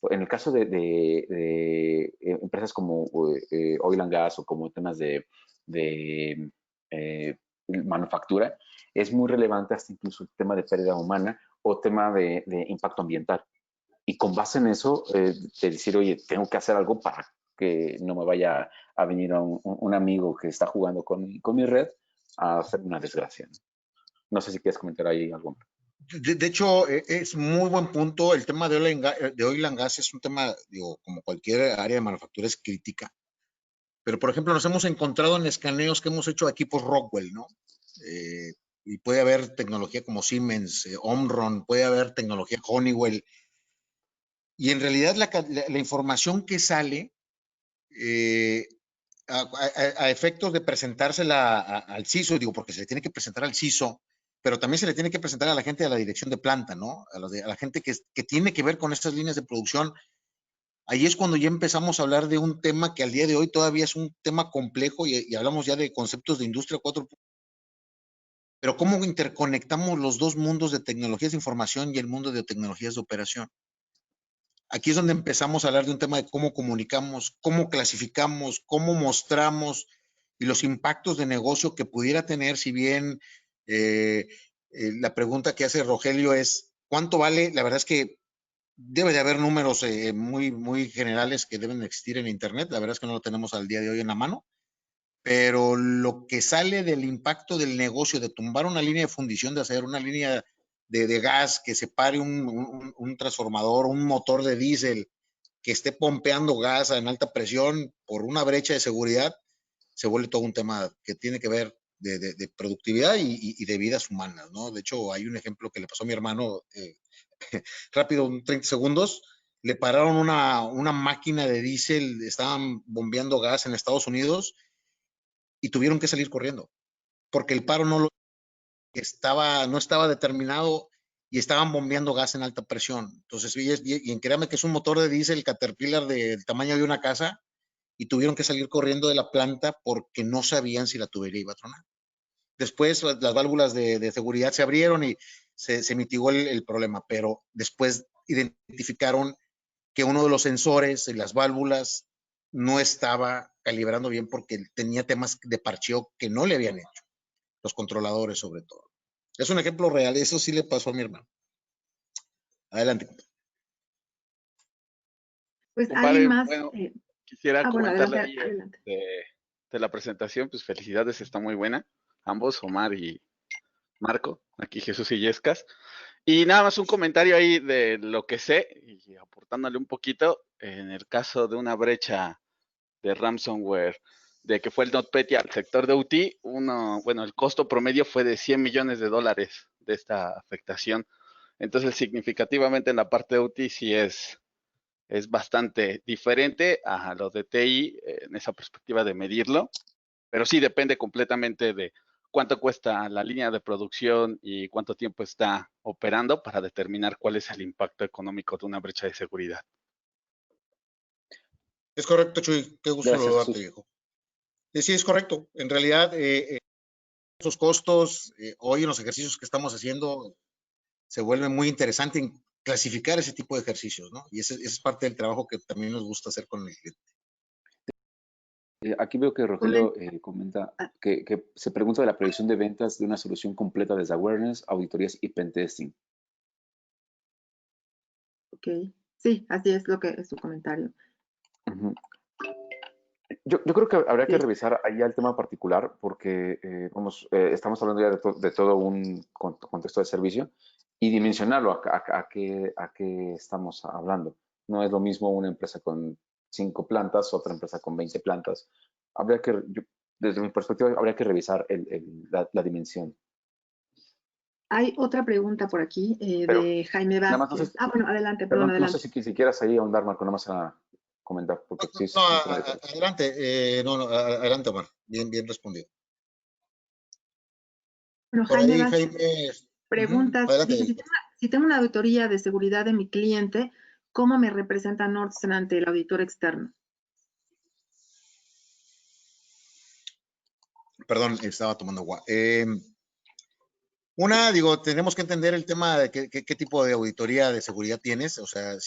En el caso de empresas como Oil and Gas o como temas de manufactura, es muy relevante hasta incluso el tema de pérdida humana o tema de impacto ambiental. Y con base en eso, de decir, oye, tengo que hacer algo para que no me vaya a venir un amigo que está jugando con mi red a hacer una desgracia. No sé si quieres comentar ahí algo. De hecho, es muy buen punto. El tema de oil and gas es un tema, digo, como cualquier área de manufactura es crítica. Pero, por ejemplo, nos hemos encontrado en escaneos que hemos hecho de equipos Rockwell, ¿no? Y puede haber tecnología como Siemens, Omron, puede haber tecnología Honeywell. Y en realidad la información que sale eh, a efectos de presentársela al CISO, digo, porque se le tiene que presentar al CISO, pero también se le tiene que presentar a la gente de la dirección de planta, ¿no? A la gente que tiene que ver con estas líneas de producción. Ahí es cuando ya empezamos a hablar de un tema que al día de hoy todavía es un tema complejo y hablamos ya de conceptos de industria 4. Pero ¿cómo interconectamos los dos mundos de tecnologías de información y el mundo de tecnologías de operación? Aquí es donde empezamos a hablar de un tema de cómo comunicamos, cómo clasificamos, cómo mostramos y los impactos de negocio que pudiera tener, si bien la pregunta que hace Rogelio es, ¿cuánto vale? La verdad es que debe de haber números muy generales que deben existir en Internet. La verdad es que no lo tenemos al día de hoy en la mano. Pero lo que sale del impacto del negocio, de tumbar una línea de fundición de acero, una línea de gas, que separe un transformador, un motor de diésel, que esté pompeando gas en alta presión por una brecha de seguridad, se vuelve todo un tema que tiene que ver de productividad y de vidas humanas, ¿no? De hecho, hay un ejemplo que le pasó a mi hermano, rápido, 30 segundos, le pararon una máquina de diésel, estaban bombeando gas en Estados Unidos y tuvieron que salir corriendo, porque el paro no estaba determinado y estaban bombeando gas en alta presión. Entonces, y créame que es un motor de diésel Caterpillar del tamaño de una casa y tuvieron que salir corriendo de la planta porque no sabían si la tubería iba a tronar. Después las válvulas de seguridad se abrieron y se mitigó el problema, pero después identificaron que uno de los sensores y las válvulas no estaba calibrando bien porque tenía temas de parcheo que no le habían hecho, los controladores sobre todo. Es un ejemplo real, eso sí le pasó a mi hermano. Adelante. Pues Compadre, alguien más. bueno, quisiera Bueno, comentarle adelante, ahí adelante. de la presentación, pues felicidades, está muy buena. Ambos, Omar y Marco, aquí Jesús Illescas. Y nada más un comentario ahí de lo que sé y aportándole un poquito, en el caso de una brecha de ransomware de que fue el NotPetya al sector de OT, bueno, el costo promedio fue de $100 millones de esta afectación. Entonces, significativamente en la parte de OT sí es bastante diferente a lo de TI en esa perspectiva de medirlo, pero sí depende completamente de cuánto cuesta la línea de producción y cuánto tiempo está operando para determinar cuál es el impacto económico de una brecha de seguridad. Es correcto, Chuy. Qué gusto Gracias, saludarte, Jesús. viejo. Sí, es correcto. En realidad, esos costos, hoy en los ejercicios que estamos haciendo, se vuelve muy interesante en clasificar ese tipo de ejercicios, ¿no? Y ese es parte del trabajo que también nos gusta hacer con el cliente. Aquí veo que Rogelio comenta que se pregunta de la predicción de ventas de una solución completa desde awareness, auditorías y pentesting. Ok, sí, así es lo que es su comentario. Uh-huh. Yo creo que habría que Sí. revisar ahí el tema particular porque estamos hablando ya de todo un contexto de servicio y dimensionarlo a qué estamos hablando. No es lo mismo una empresa con 5 plantas, otra empresa con 20 plantas. Desde mi perspectiva, habría que revisar la dimensión. Hay otra pregunta por aquí Pero, de Jaime nada más, no Vázquez. sé, Bueno, adelante, perdón, perdón, no sé adelante. si quieras ahí ahondar, Marco, nada más a comentar, porque sí es un tema de... Adelante, adelante, Omar. Bien respondido. Bueno, Por Jaime ahí, Vázquez Jaime, preguntas, dice, adelante. si tengo una auditoría de seguridad de mi cliente, ¿cómo me representa Nordson ante el auditor externo? Perdón, estaba tomando agua. Tenemos que entender el tema de qué tipo de auditoría de seguridad tienes, o sea,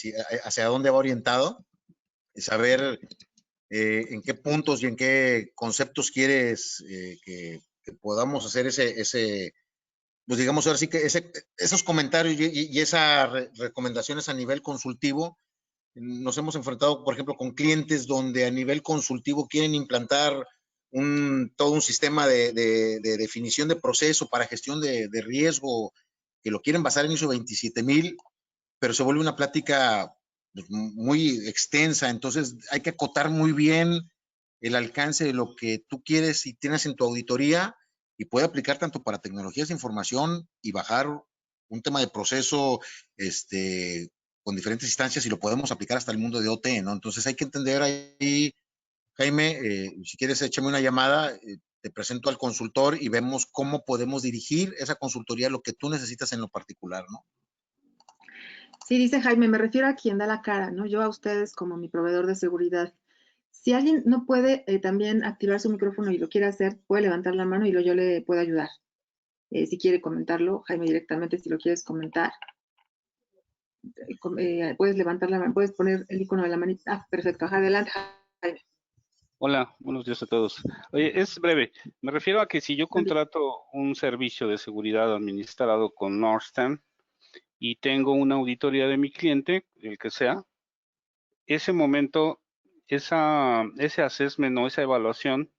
hacia dónde va orientado, y saber en qué puntos y en qué conceptos quieres que podamos hacer pues digamos ahora sí que esos comentarios y esas recomendaciones a nivel consultivo. Nos hemos enfrentado, por ejemplo, con clientes donde a nivel consultivo quieren implantar todo un sistema de definición de proceso para gestión de riesgo, que lo quieren basar en ISO 27000, pero se vuelve una plática pues, muy extensa, entonces hay que acotar muy bien el alcance de lo que tú quieres y tienes en tu auditoría y puede aplicar tanto para tecnologías de información y bajar un tema de proceso con diferentes instancias y lo podemos aplicar hasta el mundo de OT, ¿no? Entonces hay que entender ahí, Jaime, si quieres échame una llamada, te presento al consultor y vemos cómo podemos dirigir esa consultoría a lo que tú necesitas en lo particular, ¿no? Sí, dice Jaime, me refiero a quien da la cara, ¿no? Yo a ustedes como mi proveedor de seguridad. Si alguien no puede también activar su micrófono y lo quiere hacer, puede levantar la mano y yo le puedo ayudar. Si quiere comentarlo, Jaime, directamente, si lo quieres comentar. Puedes levantar la mano, puedes poner el icono de la manita. Ah, perfecto. Ajá, adelante, Jaime. Hola, buenos días a todos. Oye, es breve. Me refiero a que si yo contrato un servicio de seguridad administrado con Nordson y tengo una auditoría de mi cliente, el que sea, ese momento, ese assessment o esa evaluación,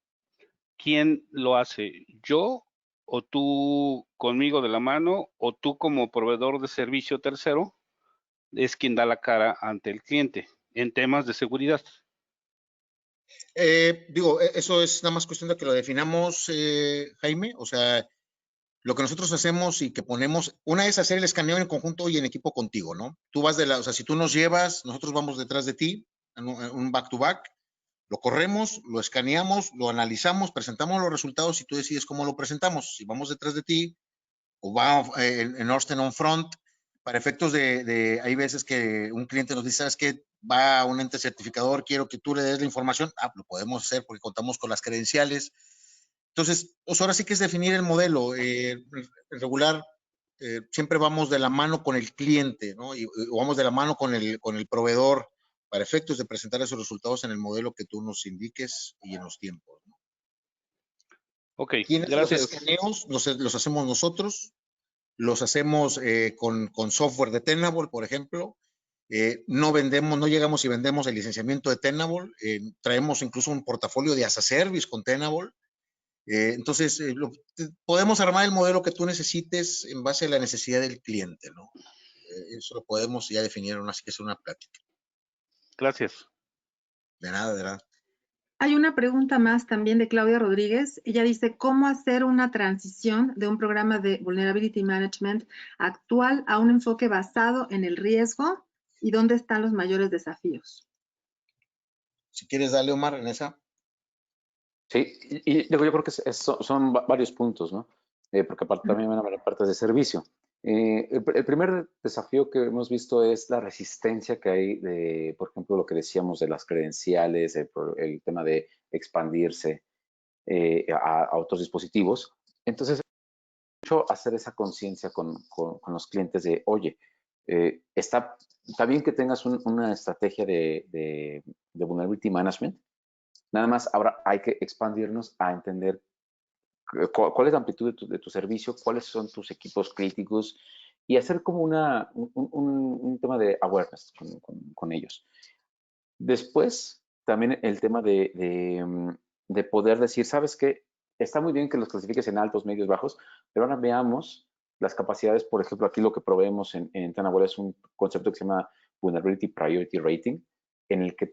¿quién lo hace? ¿Yo o tú conmigo de la mano o tú como proveedor de servicio tercero es quien da la cara ante el cliente en temas de seguridad? Eso es nada más cuestión de que lo definamos, Jaime. O sea, lo que nosotros hacemos y que ponemos, una es hacer el escaneo en conjunto y en equipo contigo, ¿no? Tú vas o sea, si tú nos llevas, nosotros vamos detrás de ti, en un back to back, lo corremos, lo escaneamos, lo analizamos, presentamos los resultados y tú decides cómo lo presentamos. Si vamos detrás de ti o va en Austin on front, para efectos hay veces que un cliente nos dice, ¿sabes qué? Va a un ente certificador, quiero que tú le des la información. Lo podemos hacer porque contamos con las credenciales. Entonces, pues ahora sí que es definir el modelo. En regular, siempre vamos de la mano con el cliente, ¿no? Y vamos de la mano con el proveedor para efectos de presentar esos resultados en el modelo que tú nos indiques y en los tiempos, ¿no? Ok, ¿Quiénes los gracias. escaneos? Los hacemos nosotros. Los hacemos con software de Tenable, por ejemplo. No llegamos y vendemos el licenciamiento de Tenable. Traemos incluso un portafolio de as a service con Tenable. Entonces, podemos armar el modelo que tú necesites en base a la necesidad del cliente, ¿no? Eso lo podemos ya definir, así que es una plática. Gracias. De nada, de nada. Hay una pregunta más también de Claudia Rodríguez. Ella dice, ¿cómo hacer una transición de un programa de Vulnerability Management actual a un enfoque basado en el riesgo y dónde están los mayores desafíos? Si quieres, dale, Omar, en esa. Sí, y digo, yo creo que son varios puntos, ¿no? Porque aparte también van a haber partes de servicio. El primer desafío que hemos visto es la resistencia que hay de, por ejemplo, lo que decíamos de las credenciales, el tema de expandirse a otros dispositivos. Entonces, mucho hacer esa conciencia con los clientes de, oye, está bien que tengas una estrategia de vulnerability management, nada más ahora hay que expandirnos a entender cuál es la amplitud de tu servicio, cuáles son tus equipos críticos y hacer como un tema de awareness con ellos. Después, también el tema de poder decir, ¿sabes qué? Está muy bien que los clasifiques en altos, medios, bajos, pero ahora veamos las capacidades. Por ejemplo, aquí lo que proveemos en Tenable es un concepto que se llama Vulnerability Priority Rating, en el que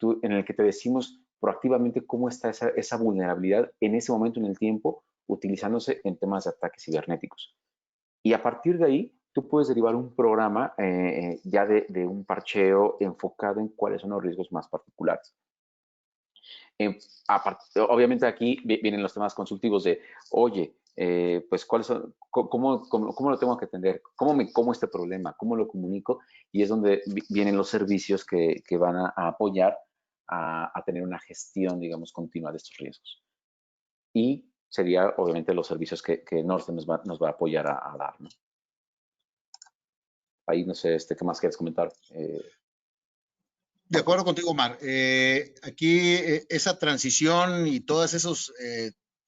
te decimos proactivamente cómo está esa vulnerabilidad en ese momento en el tiempo, utilizándose en temas de ataques cibernéticos. Y a partir de ahí, tú puedes derivar un programa ya de un parcheo enfocado en cuáles son los riesgos más particulares. Obviamente aquí vienen los temas consultivos de, oye, pues cuáles son, cómo lo tengo que atender, cómo este problema, cómo lo comunico, y es donde vienen los servicios que van a apoyar a tener una gestión, digamos, continua de estos riesgos. Y sería, obviamente, los servicios que Northern nos va a apoyar a dar, ¿no? Ahí no sé, ¿qué más quieres comentar? De acuerdo contigo, Omar. Aquí esa transición y todas esas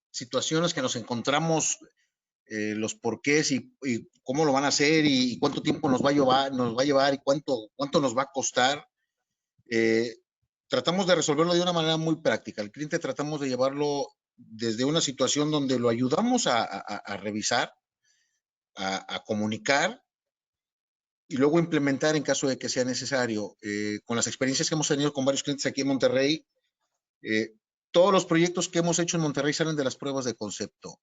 situaciones que nos encontramos, los porqués y cómo lo van a hacer y cuánto tiempo nos va a llevar y cuánto nos va a costar. Tratamos de resolverlo de una manera muy práctica. El cliente tratamos de llevarlo desde una situación donde lo ayudamos a revisar, a comunicar y luego implementar en caso de que sea necesario. Con las experiencias que hemos tenido con varios clientes aquí en Monterrey, todos los proyectos que hemos hecho en Monterrey salen de las pruebas de concepto.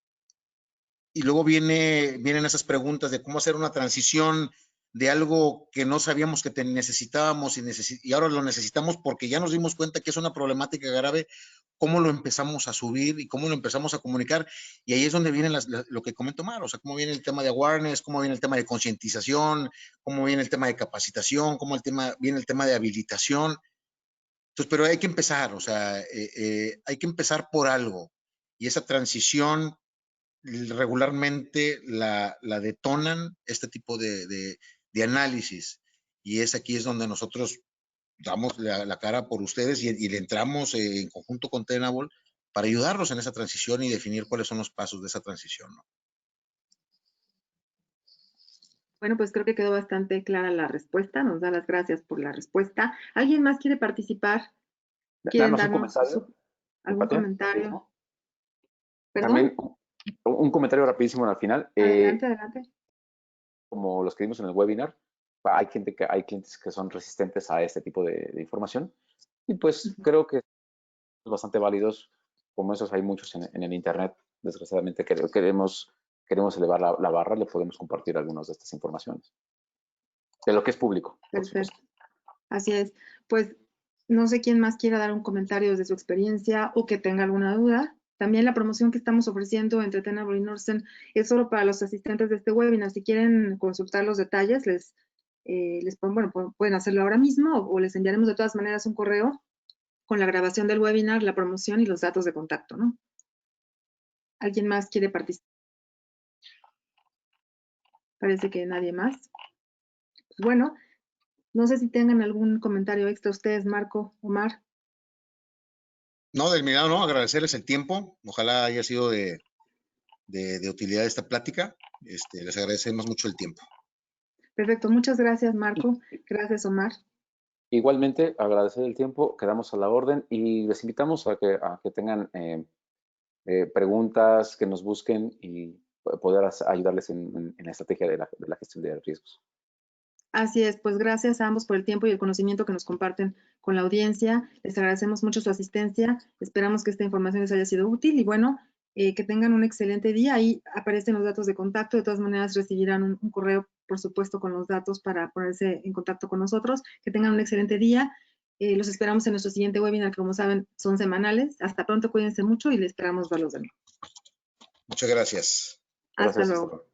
Y luego vienen esas preguntas de cómo hacer una transición de algo que no sabíamos que necesitábamos y ahora lo necesitamos porque ya nos dimos cuenta que es una problemática grave, cómo lo empezamos a subir y cómo lo empezamos a comunicar. Y ahí es donde viene lo que comento Mar, o sea, cómo viene el tema de awareness, cómo viene el tema de concientización, cómo viene el tema de capacitación, cómo viene el tema de habilitación. Entonces, pero hay que empezar, o sea, hay que empezar por algo. Y esa transición regularmente la detonan este tipo de análisis. Y aquí es donde nosotros damos la cara por ustedes y le entramos en conjunto con Tenable para ayudarlos en esa transición y definir cuáles son los pasos de esa transición, ¿no? Bueno, pues creo que quedó bastante clara la respuesta. Nos da las gracias por la respuesta. ¿Alguien más quiere participar? ¿Quieren darnos algún comentario? También ¿Perdón? un comentario rapidísimo al final. Adelante, adelante. Como los que vimos en el webinar, hay clientes que son resistentes a este tipo de información y pues creo que son bastante válidos. Como esos hay muchos en el internet. Desgraciadamente queremos elevar la barra, le podemos compartir algunas de estas informaciones. De lo que es público, por supuesto. Perfecto. Así es. Pues no sé quién más quiera dar un comentario desde su experiencia o que tenga alguna duda. También la promoción que estamos ofreciendo entre Tenable y Northern es solo para los asistentes de este webinar. Si quieren consultar los detalles, pueden hacerlo ahora mismo o les enviaremos de todas maneras un correo con la grabación del webinar, la promoción y los datos de contacto, ¿no? ¿Alguien más quiere participar? Parece que nadie más. Pues bueno, no sé si tengan algún comentario extra ustedes, Marco, Omar. No, del mi lado, no, agradecerles el tiempo. Ojalá haya sido de utilidad esta plática. Les agradecemos mucho el tiempo. Perfecto, muchas gracias, Marco. Gracias, Omar. Igualmente, agradecer el tiempo, quedamos a la orden y les invitamos a que tengan preguntas, que nos busquen y poder ayudarles en la estrategia de la gestión de riesgos. Así es, pues gracias a ambos por el tiempo y el conocimiento que nos comparten con la audiencia. Les agradecemos mucho su asistencia. Esperamos que esta información les haya sido útil y bueno, que tengan un excelente día. Ahí aparecen los datos de contacto. De todas maneras, recibirán un correo, por supuesto, con los datos para ponerse en contacto con nosotros. Que tengan un excelente día. Los esperamos en nuestro siguiente webinar, que como saben, son semanales. Hasta pronto, cuídense mucho y les esperamos verlos de nuevo. Muchas gracias. Hasta Gracias. luego.